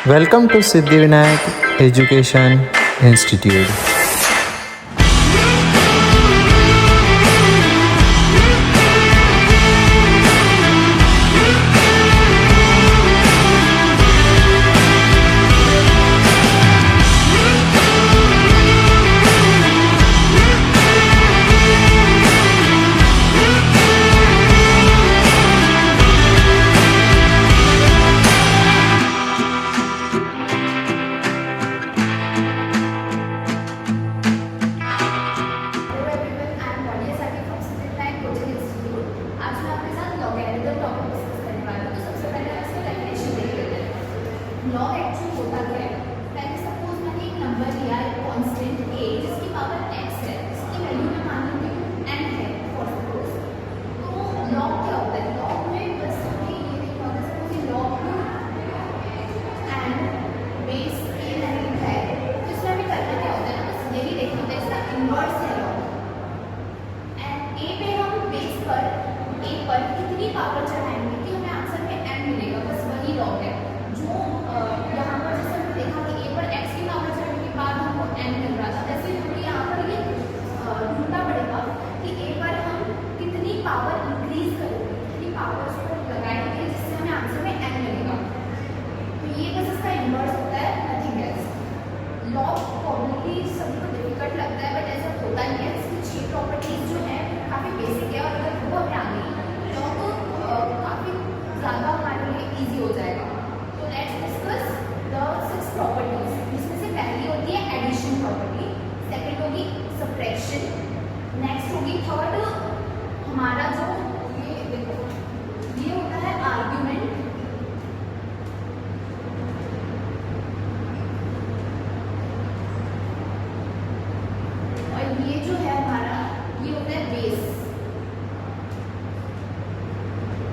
Welcome to Siddhivinayak Education Institute. Log actually होता क्या है? पहले सपोज मैंने एक नंबर लिया है कांस्टेंट a जिसकी पावर x है, इसकी वैल्यू मैं मान लेती हूँ n है फॉर सपोज। तो लॉग क्या होता है? लॉग में बस हमें ये देखना होता है suppose log n base a मैंने लिखा है, तो इसमें हमें करना क्या होता है ना, बस यही देखना होता है, इसका इन्वर्स है लॉग। एंड a पे हम बेस पर a पर कितनी पावर चढ़ाएंगे कि हमें आंसर में n मिलेगा, बस वही लॉग है। जो यहाँ पर जैसे हमने देखा कि a पर x की पावर चढ़ने के बाद हमको n मिल रहा था, वैसे हमें यहाँ पर ये ढूंढना पड़ेगा कि a पर हम कितनी पावर इंक्रीज करेंगे, कितनी पावर उसको लगाएंगे जिससे हमें आंसर में n मिलेगा। तो ये बस इसका इन्वर्स होता है, नथिंग एल्स। लॉग प्रॉब्लली सभी को डिफिकल्ट लगता है, बट ऐसा होता नहीं है। इसकी 6 प्रॉपर्टीज जो है काफ़ी बेसिक है, और अगर वो हमें आ गई लॉग काफ़ी ज़्यादा हमारे लिए ईजी हो जाएगा। Let's discuss the 6 properties. इसमें से पहली होती है एडिशन प्रॉपर्टी, सेकंड होगी सब्ट्रैक्शन, नेक्स्ट होगी थर्ड हमारा जो ये देखो ये होता है आर्ग्यूमेंट, और ये जो है हमारा ये होता है बेस।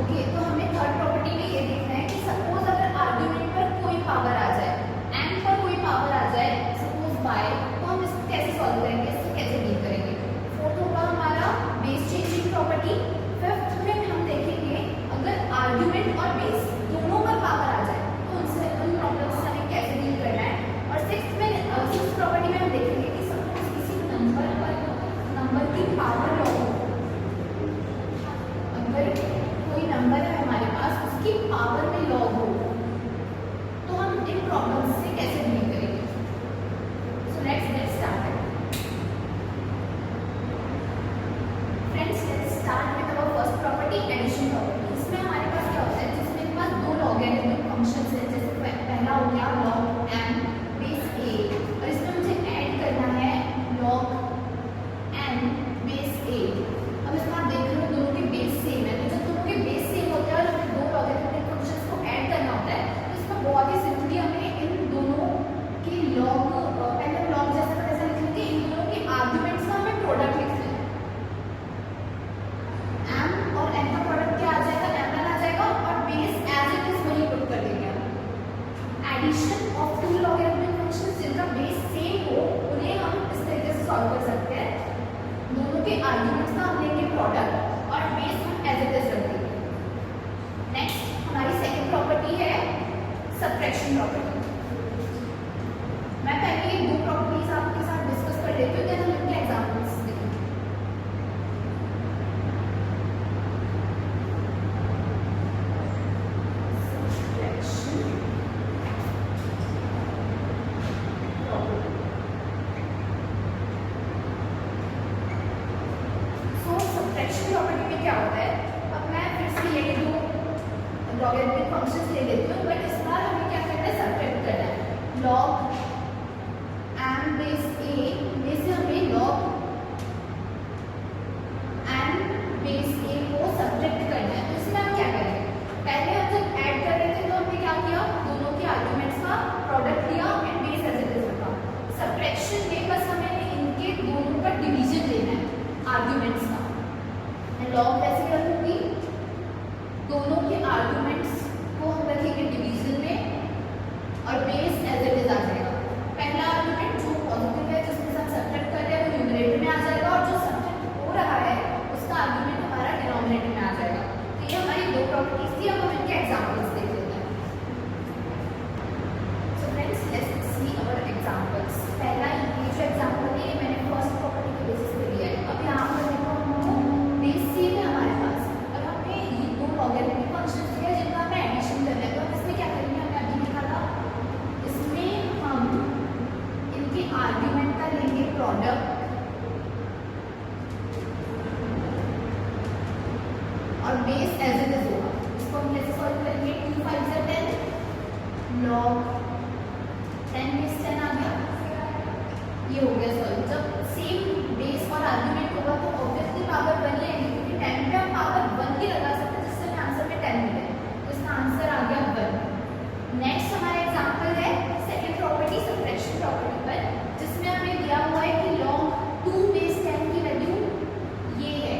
ओके, तो हमें थर्ड प्रॉपर्टी में ये देखना है कि सपोज अगर आर्ग्यूमेंट पर कोई पावर आ जाए, n पर कोई पावर आ जाए सपोज बाय, तो हम इसको कैसे सॉल्व करेंगे, इसको कैसे डील करेंगे। फोर्थ होगा हमारा बेस चेंजिंग प्रॉपर्टी। फिफ्थ में हम देखेंगे अगर आर्ग्यूमेंट और बेस दोनों पर पावर आ जाए तो उन प्रॉब्लम से हमें कैसे डील करना है। और सिक्स्थ प्रॉपर्टी में हम देखेंगे कि सपोज किसी नंबर की पावर लॉ हो, अगर कोई नंबर है हमारे पास उसकी पावर में लॉग हो, तो हम इन प्रॉब्लम्स से कैसे डील करेंगे। So let's get started friends. Let's start with our first property, addition property. इसमें हमारे पास क्या होता है, जिसमें मेरे पास दो लॉगरिथमिक फंक्शंस हैं, जैसे पहला हो गया log m बेस a, और इसमें मुझे ऐड करना है log n बेस a। अब इसमें आप देख रहे हो दोनों के बेस सेम है, तो जब दोनों के बेस सेम होते हैं और हमें दो लॉगरिथमिक फंक्शंस को ऐड करना होता है, तो इसमें बहुत ही सिंपली हमें इन दोनों के लॉग, पहले लॉग जैसा का तैसा लिख लेंगे, इन दोनों के आर्ग्यूमेंट्स का हमें प्रोडक्ट लिखना है। m और n का प्रोडक्ट क्या आ जाएगा, m आ जाएगा, और बेस एज इट इज वही पुट कर देंगे। Addition of two logarithmic functions जिनका बेस सेम हो, उन्हें हम इस तरीके से सॉल्व कर सकते हैं। दोनों के आर्ग्यूमेंट्स का हम लेंगे प्रोडक्ट और बेस हम एज इट इज रख देंगे। नेक्स्ट हमारी सेकंड प्रॉपर्टी है सब्ट्रैक्शन प्रॉपर्टी। मैं पहले ये दो प्रॉपर्टीज आपके साथ डिस्कस कर लेती हूँ, देन हम इनके एग्जांपल्स देखेंगे। सब्ट्रैक्शन प्रॉपर्टी में क्या होता है, अब मैं फिर से यही दो लॉगरिथमिक फंक्शंस ले लेती हूँ, बट इस बार हमें क्या करना है, सब्ट्रैक्ट करना है। बेस एज इट इज होगा। इसको हम कैसे सॉल्व करेंगे? 2 5 से 10 log 10 बेस 10 आ गया, ये हो गया सॉल्व। जब सेम बेस और आर्ग्यूमेंट होगा तो ऑब्वियसली पावर 1 लेंगे, क्योंकि 10 पे हम पावर 1 ही लगा सकते हैं जिससे हमें आंसर में 10 मिले, तो इसका आंसर आ गया 1। नेक्स्ट हमारा एग्जांपल है सेकंड प्रॉपर्टी, सबट्रैक्शन प्रॉपर्टी पर, जिसमें हमें दिया हुआ है कि log 2 बेस 10 की वैल्यू ये है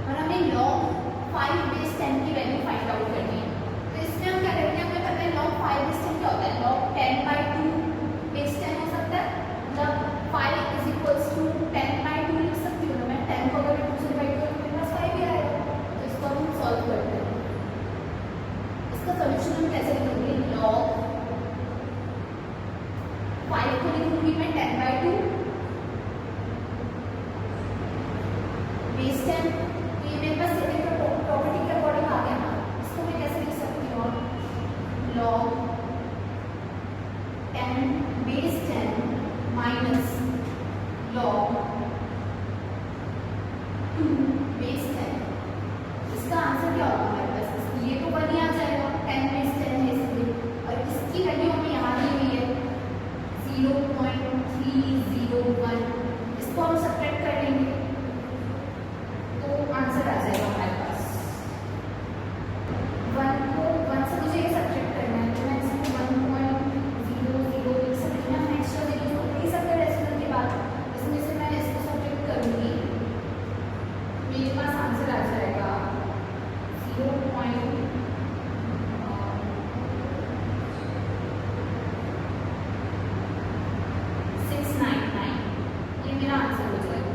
और हमें log 5 बेस 10 की वैल्यू फाइंड आउट करनी है। तो इसमें हम क्या करेंगे, हमें पता है log 5 बेस 10 क्या होता है, log 10/2 बेस 10 हो सकता है, मतलब 5 इज इक्वल्स टू 10/2 लिख सकती हूँ। मैं 10 को अगर 2 से डिवाइड करूँ तो मेरे पास 5 ही आएगा। तो इसको हम सॉल्व करते हैं। इसका सॉल्यूशन हम कैसे लिखेंगे, log 5 को लिखूंगी मैं 10/2 बेस 10, तो ये मेरे पास सेकंड प्रॉपर्टी के अकॉर्डिंग आ गया ना। इसको मैं कैसे लिख सकती हूँ, log 10 base 10 minus log 2 base 10। इसका आंसर क्या होगा हमारे पास, ये तो 1 ही आ जाएगा, 10 बेस 10 है इसलिए, और इसकी वैल्यू हमें यहाँ दी हुई है 0.301। इसको हम सब्ट्रैक्ट कर लेंगे तो आंसर आ जाएगा हमारे पास 1 को 1 से मुझे ये सब्ट्रैक्ट करना है, तो मैं इसमें 1.00 लिख सकती हूँ। मैं एक्स्ट्रा जीरो नहीं सकते डेसिमल के बाद, इसमें से मैं इसको सब्ट्रैक्ट करूँगी, मेरे पास आंसर आ जाएगा 0.699। ये मेरा आंसर हो जाएगा।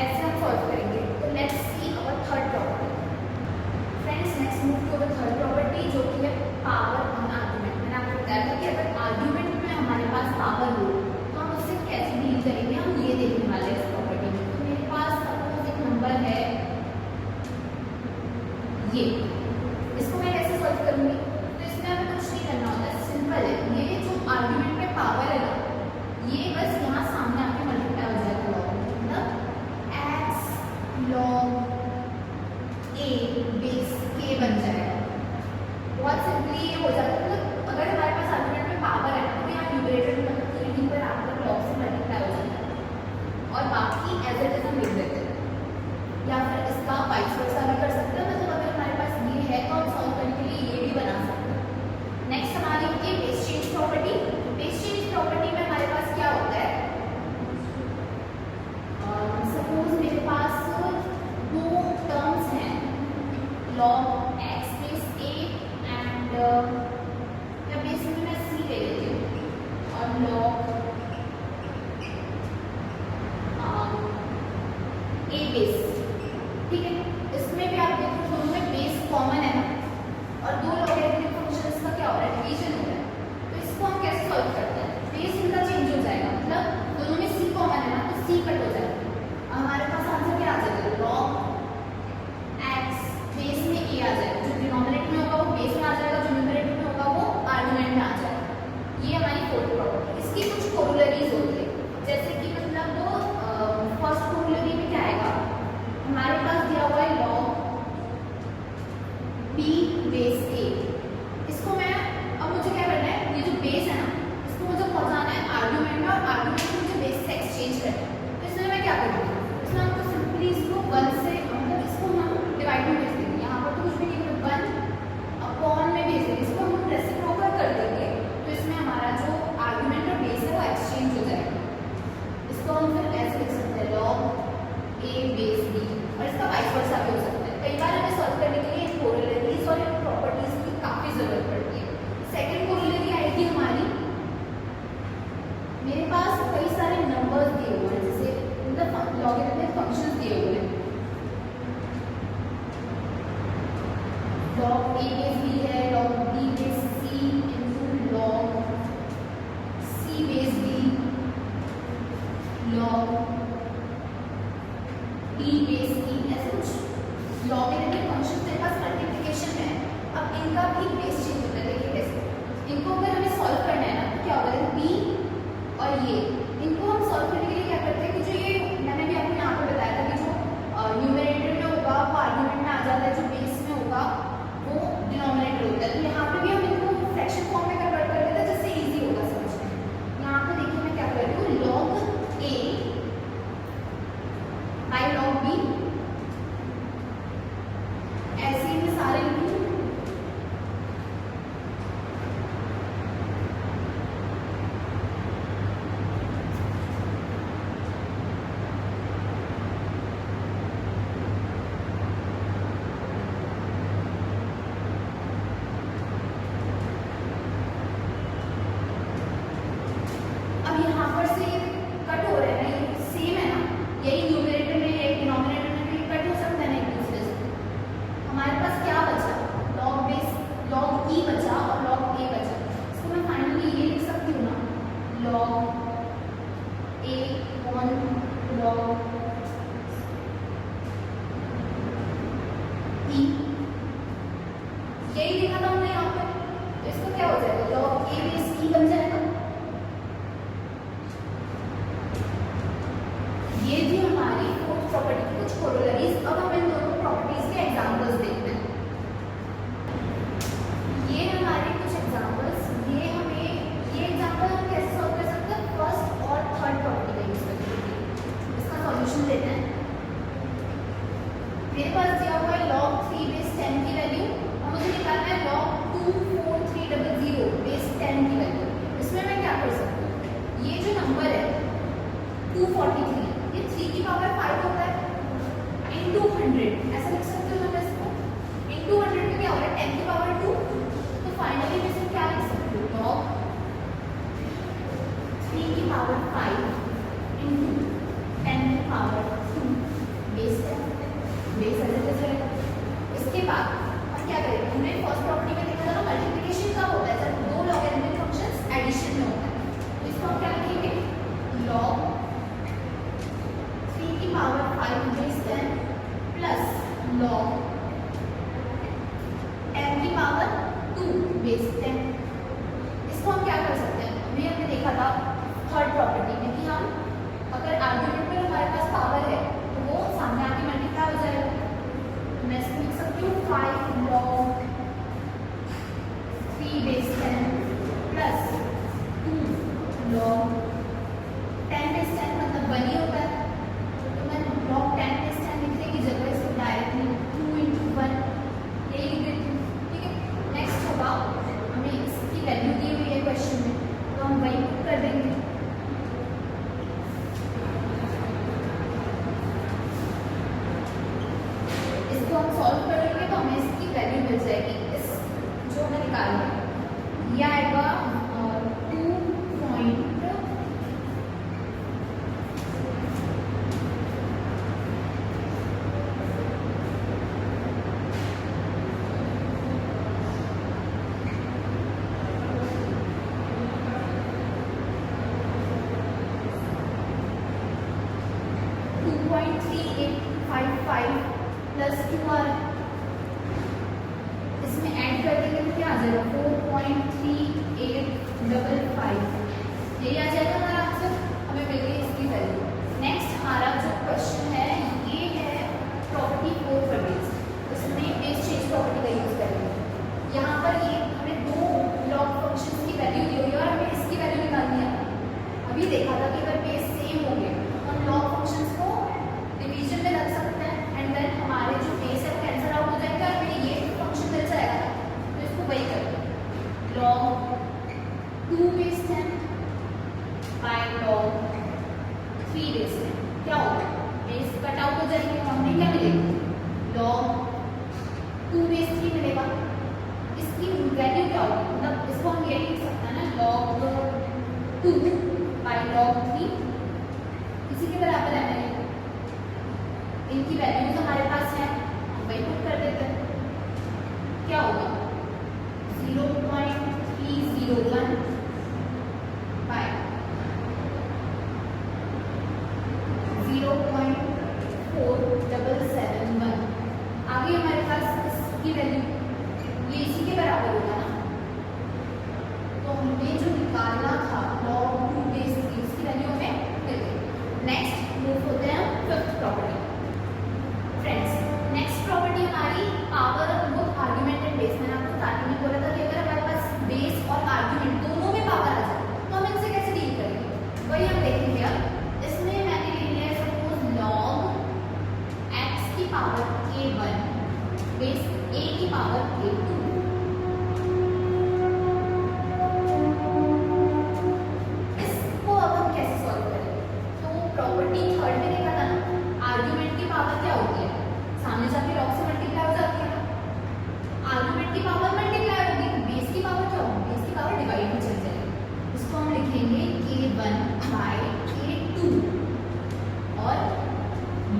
ऐसे हम सॉल्व करेंगे। तो let's see our third property. Friends, next move to our third property, जो कि है पावर ऑन आर्ग्यूमेंट। मैंने आपको बताया था कि अगर आर्ग्यूमेंट में हमारे पास पावर हो तो हम उससे कैसे डील करेंगे, हम ये देखने वाले हैं इस प्रॉपर्टी में। तो मेरे पास सपोज एक नंबर है ये, इसको मैं कैसे सॉल्व करूंगी, तो इसमें हमें कुछ नहीं करना होता है, सिंपल है। ये जो आर्ग्यूमेंट में पावर है ना, ये बस यहाँ सामने आके मल्टीप्लाई हो जाएगा log, मतलब x log a base k बन जाएगा। बहुत सिंपली ये हो जाता है, मतलब अगर हमारे पास आर्ग्यूमेंट में पावर है तो यहाँ न्यूमरेटर में मतलब रीडिंग पर आकर log से मल्टीप्लाई हो जाता है और बाकी एज इट इज हम लिख देते हैं, या फिर इसका वाइस वर्सा भी कर सकते हैं। मतलब अगर हमारे पास ये है तो हम सॉल्व करने के लिए ये भी बना सकते हैं। नेक्स्ट हमारी होती है base change property. Base change property में हमारे पास क्या होता है, सपोज मेरे पास दो टर्म्स हैं, log x base a and या बेस में मैं c ले लेती हूँ और log a बेस, ठीक है। इसमें भी आप देखो दोनों में बेस कॉमन है ना, और दो लॉगरिथमिक फंक्शंस का क्या हो रहा है, डिवीजन हो रहा है। तो इसको हम कैसे सॉल्व करते हैं, बेस इनका चेंज हो जाएगा, मतलब दोनों में c कॉमन है ना, तो c कट हो जाएगा। हमारे पास आंसर क्या आ जाएगा, log x बेस में a आ जाएगा, जो डिनोमिनेटर में होगा वो बेस में आ जाएगा, जो न्यूमरेटर में होगा वो आर्गुमेंट में आ जाएगा। ये हमारी फोर्थ प्रॉपर्टी। इसकी कुछ कोरोलरीज होती है, जैसे कि मतलब फर्स्ट कोरोलरी में क्या आएगा, हमारे पास दिया हुआ है log b बेस a। इसको मैं अब मुझे क्या करना है, ये जो बेस है ना, इसको मुझे पहुंचाना है आर्ग्यूमेंट में, और आर्ग्यूमेंट में मुझे बेस से एक्सचेंज करना है। तो इसमें मैं क्या करूँगी, इसमें हमको सिंपली इसको 1 से मतलब इसको हम डिवाइड में भेज देंगे, यहाँ पर तो कुछ भी नहीं, 1 अपॉन में भेज देंगे, इसको हम रेसिप्रोकल कर देंगे। तो इसमें हमारा जो आर्ग्यूमेंट और बेस है वो एक्सचेंज हो जाएगा। इसको हम फिर ऐसे लिख सकते हैं log a बेस b, और इसका वाइस वर्सा भी हो सकता है। कई बार हमें सॉल्व करने के लिए कोरोलरीज और प्रॉपर्टीज की काफी जरूरत पड़ती है। सेकंड कोरोलरी आएगी हमारी, मेरे पास कई सारे नंबर्स दिए हुए हैं, जैसे मतलब लॉगरिथमिक फंक्शंस दिए हुए हैं, log a बेस b है, log b base c into log c base b, log d base e, ऐसे कुछ लॉगरिथमिक फंक्शन मेरे पास मल्टीप्लिकेशन है। अब इनका भी बेस चेंज होता है, देखिए कैसे। इनको अगर हमें सॉल्व करना है ना, तो क्या होगा, b और ये इनको हम सॉल्व करने के लिए क्या करते हैं कि जो ये मैंने भी आपको यहाँ पे बताया था कि जो न्यूमरेटर में होगा वो आर्ग्यूमेंट में आ जाता है, जो कांस्टेंट की वैल्यू। इसमें मैं क्या कर सकती हूँ, ये जो नंबर है 243, ये 3 की पावर 5 होता है इंटू 100, ऐसा लिख सकती हूँ मैं इसको। इंटू 100 में क्या हो रहा है 10 की पावर 2, तो फाइनली मैं इसको क्या लिख सकती हूँ, लॉग 3 की पावर 5 इंटू 10 की पावर 2 बेस है, बेस ऐसे रहेगा। इसके बाद हम क्या करेंगे, हमने फर्स्ट प्रॉपर्टी में देखा था ना मल्टीप्लिकेशन कब होता है, जब दो लॉगरिथमिक फंक्शंस एडिशन में होता है। तो इसको हम क्या लिखेंगे, लॉग 3 की पावर 5 बेस 10 प्लस लॉग 10 की पावर 2 बेस 10। इसको हम क्या कर सकते हैं, अभी हमने देखा था थर्ड प्रॉपर्टी में कि हम अगर आर्ग्यूमेंट में हमारे पास पावर है तो वो सामने आके मल्टीप्लाई हो जाएगा। मैं इसको लिख सकती हूँ 5 log 3 base 10 plus 2 log 10 base 10 मतलब 1 ही होता है, तो मैं log 10 बेस 10 लिखने की जगह इसको डायरेक्टली 2 into 1 ये लिख देती हूँ। ठीक है, नेक्स्ट होगा हमें इसकी वैल्यू दी हुई है क्वेश्चन में, तो हम वही पुट कर देंगे। इसको हम सॉल्व करेंगे तो हमें इसकी वैल्यू मिल जाएगी, इस जो हमें निकालना है ये आएगा 2.3855 प्लस 2 आ रहा है, इसमें ऐड कर देंगे तो क्या आ जाएगा 4.3855, यही आ जाएगा हमारा आंसर, हमें मिल गई इसकी वैल्यू। नेक्स्ट हमारा जो क्वेश्चन है ये है प्रॉपर्टी 4 पर बेस, इसमें बेस चेंज प्रॉपर्टी का यूज करेंगे। यहाँ पर ये हमें दो लॉग फंक्शंस की वैल्यू दी हुई है और हमें इसकी वैल्यू निकालनी है। अभी देखा था कि अगर बेस सेम हो गए तो हम लॉग फंक्शंस को डिवीजन में रख सकते हैं एंड देन हमारे जो बेस है वो कैंसिल आउट हो जाएगा और हमें ये फंक्शन मिल जाएगा। तो इसको वही करें, log 2 base 10 by log 3 base 10 क्या होगा, बेस कट आउट हो जाएंगे, हमें क्या मिलेगा log 2 बेस 3 मिलेगा। इसकी वैल्यू क्या होगी, मतलब इसको हम ये लिख सकते हैं ना log 2 बाय log 3 इसी के बराबर है। इनकी वैल्यूज हमारे पास है, वही पुट कर देते हैं, क्या होगा 0.301 बाय 0.4771 आ गई हमारे पास इसकी वैल्यू, ये इसी के बराबर होगा ना। तो हमें जो निकालना था log 2 बेस 3 इसकी वैल्यू हमें मिल गई। नेक्स्ट मूव होते हैं fifth property. Friends next property हमारी power of both argument and base. मैंने आपको स्टार्टिंग में बोला था कि अगर हमारे पास बेस और आर्गुमेंट दोनों में पावर आ जाए तो हम इनसे कैसे डील करेंगे, वही हम देखेंगे। अब इसमें मैंने ले लिया है सपोज log x की पावर k1 बेस a की पावर k2। इसको अब हम कैसे सॉल्व करेंगे, तो प्रॉपर्टी थर्ड में देखा था ना, आर्गुमेंट की पावर क्या होती है, सामने जाके लॉग से मल्टीप्लाई हो जाती है ना, आर्गुमेंट की पावर मल्टीप्लाई होगी, बेस की पावर क्या होगी, बेस की पावर डिवाइड में चल जाएगी। इसको हम लिखेंगे k1 बाय k2 और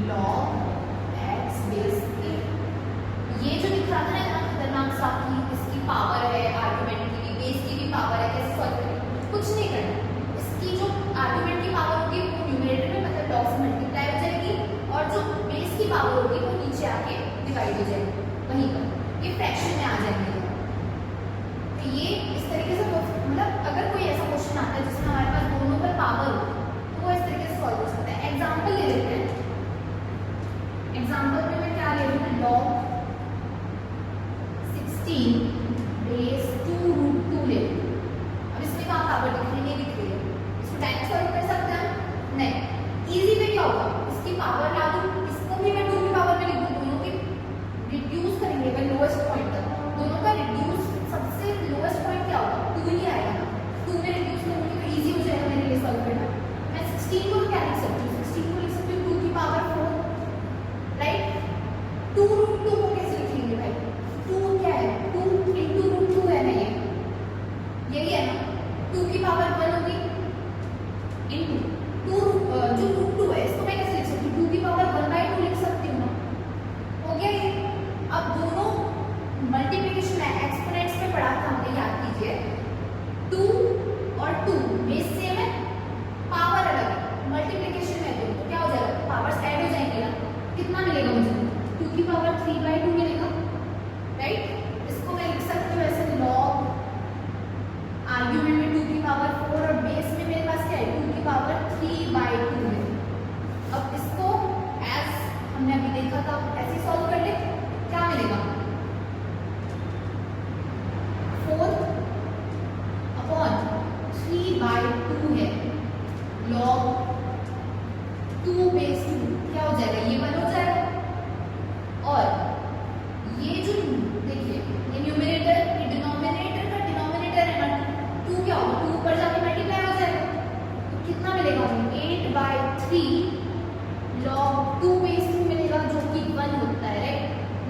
log x बेस a। ये जो दिख रहा था ना इतना खतरनाक सा कि इसकी पावर है आर्गुमेंट की भी बेस की भी पावर है, कैसे सॉल्व करें, कुछ नहीं करना। इसकी जो आर्गुमेंट की पावर होगी वो न्यूमरेटर में मतलब लॉग से मल्टीप्लाई हो जाएगी और जो बेस की पावर होगी वो नीचे आके डिवाइड हो जाएगी, वहीं पर ये फ्रैक्शन में आ जाएंगे। तो ये इस तरीके से मतलब अगर कोई ऐसा क्वेश्चन आता है जिसमें हमारे पास दोनों पर पावर हो तो वो इस तरीके से सॉल्व हो सकता है। एग्जाम्पल ले लेते हैं, एग्जाम्पल में मैं क्या ले रही हूँ, log 16 बेस 2 रूट 2 ले। अब इसमें कहाँ पावर दिख रही है, नहीं दिख रही है, इसको डायरेक्ट सॉल्व कर सकते हैं नहीं। इजी वे क्या होगा, इसकी पावर ला दूँ, इसको भी मैं 2 की पावर में लिख दूँ, दोनों की रिड्यूस करेंगे लोएस्ट पॉइंट तक, दोनों का रिड्यूस सबसे लोएस्ट पॉइंट क्या होगा 2 ही यही है ना, 2 की पावर 1 होगी इनटू 2 जो रूट 2 है इसको मैं कैसे लिख सकती हूँ, 2 की पावर 1/2 लिख सकती हूँ ना, हो गया ये। अब दोनों मल्टीप्लिकेशन है, एक्सपोनेंट्स में पढ़ा था हमने, याद कीजिए 2 और 2 बेस सेम है, पावर अलग है, मल्टीप्लिकेशन में तो क्या हो जाएगा, पावर्स ऐड हो जाएंगे ना, कितना मिलेगा मुझे, 2 की पावर 3/2 मिलेगा, राइट। इसको मैं लिख सकती हूँ ऐसे, लॉग आर्ग्यूमेंट में 2 की पावर 4 और बेस में मेरे पास क्या है 2 की पावर 3/2 है। अब इसको एज हमने अभी देखा था ऐसे सॉल्व कर ले, क्या मिलेगा 4/3/2 है, लॉग 2/2 क्या हो जाएगा, ये 1 हो जाएगा। और ये जो देखिए ये न्यूमरेटर, ये डिनोमिनेटर का डिनोमिनेटर है ना, 2 क्या होगा, 2 ऊपर जाके मल्टीप्लाई हो जाएगा, तो कितना मिलेगा हमें 8/3 log 2/2 मिलेगा, जो कि 1 होता है, राइट।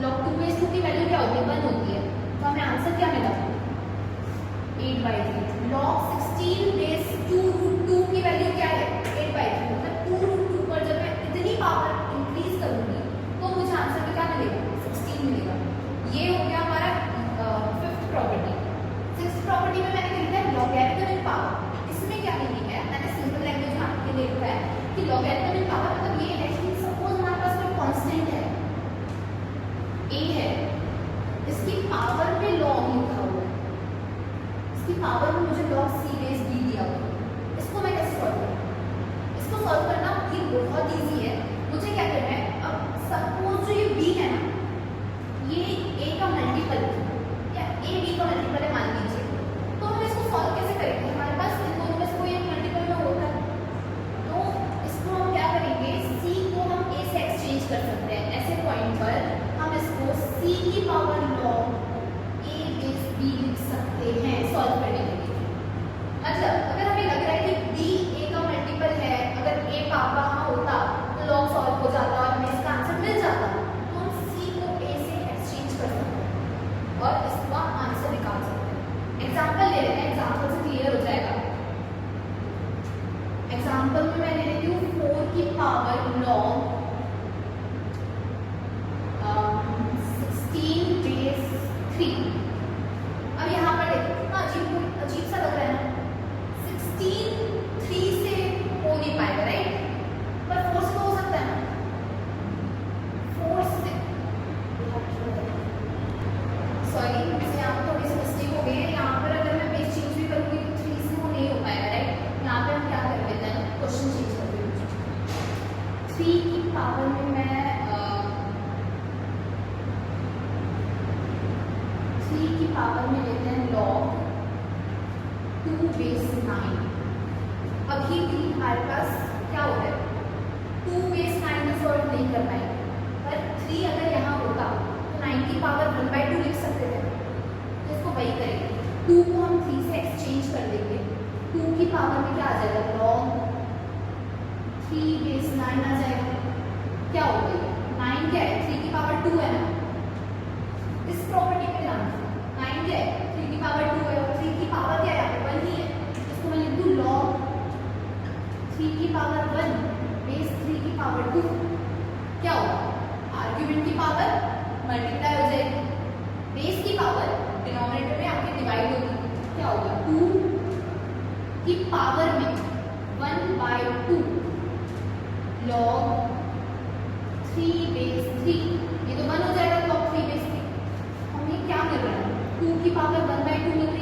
log 2/2 की वैल्यू क्या होती है, 1 होती है, तो हमें आंसर क्या मिला 8/3। log 16/2√2 की वैल्यू क्या है 8/3, मतलब 2√2 पर जब मैं इतनी पावर इंक्रीज करूंगी तो मुझे आंसर में क्या मिलेगा 16 मिलेगा। ये हो गया हमारा फिफ्थ प्रॉपर्टी। सिक्स्थ प्रॉपर्टी में मैंने लिखा है लॉगरिथम इन पावर। इसमें क्या मीनिंग है, मैंने सिंपल लैंग्वेज में आपके लिए लिखा है कि लॉगरिथम इन पावर मतलब ये है कि सपोज हमारे पास कोई कांस्टेंट है a है, इसकी पावर में log लिखा हुआ है, इसकी पावर में मुझे log c/d दिया हुआ है, इसको मैं कैसे सॉल्व करूँ, इसको सॉल्व करना ये बहुत इजी है। मुझे क्या करना है, अब सपोज जो ये b है ना, ये a का मल्टीपल या a b का मल्टीपल है मान लीजिए, तो हम इसको सॉल्व कैसे करेंगे, हमारे पास इन दोनों में से कोई एक मल्टीपल में होता है, तो इसको हम क्या करेंगे, c को हम a से एक्सचेंज कर सकते हैं, ऐसे पॉइंट पर हम इसको c की पावर log a/b लिख सकते हैं सॉल्व करने के लिए। मतलब अगर हमें लग रहा है कि b a का मल्टीपल है, अगर a पापा हाँ होता तो log सॉल्व हो जाता और हमें इसका आंसर मिल जाता, तो हम c को a से एक्सचेंज कर सकते हैं और इसका आंसर निकाल सकते हैं। एग्जाम्पल ले लेते हैं, एग्जाम्पल से क्लियर हो जाएगा। एग्जाम्पल में मैं ले लेती हूँ 4 की पावर log 16/3। अब यहाँ पर देखो कितना अजीब सा लग रहा है ना, 16 3 से हो नहीं पाएगा, राइट, पर 4 से तो हो सकता है ना, 4 से सॉरी मुझसे यहाँ पर थोड़ी सी मिस्टेक हो गई है, यहाँ पर अगर मैं बेस चेंज भी करूँगी तो 3 से वो नहीं हो पाएगा, राइट। यहाँ पे हम क्या कर लेते हैं, क्वेश्चन चेंज कर देते हैं, 3 की पावर में मैं 3 की पावर में लेते हैं log 2/9। अभी भी हमारे पास क्या हो रहा है, 2/9 में सॉल्व नहीं कर पाएंगे, पर 3 अगर यहाँ होता तो 9 की पावर 1/2 लिख सकते थे, तो इसको वही करेंगे, 2 को हम 3 से एक्सचेंज कर देंगे, 2 की पावर में क्या आ जाएगा log 3/9 आ जाएगा, क्या हो गई 9 क्या है, 3 की पावर 2 है ना, इस प्रॉपर्टी पे ध्यान दो, 9 क्या है 3 की पावर 2 है और 3 की पावर क्या है 1 ही है, इसको मैं लिख दूँ log 3 की पावर 1 बेस 3 की पावर 2, क्या होगा आर्ग्यूमेंट की पावर मल्टीप्लाई हो जाएगी, बेस की पावर डिनोमिनेटर में आपके डिवाइड होगी, क्या होगा 2 की पावर में 1/2 log 3/3, ये तो 1 हो जाएगा log 3/3। हमें क्या मिल रहा है 2 की पावर 1/2 मिल रही है,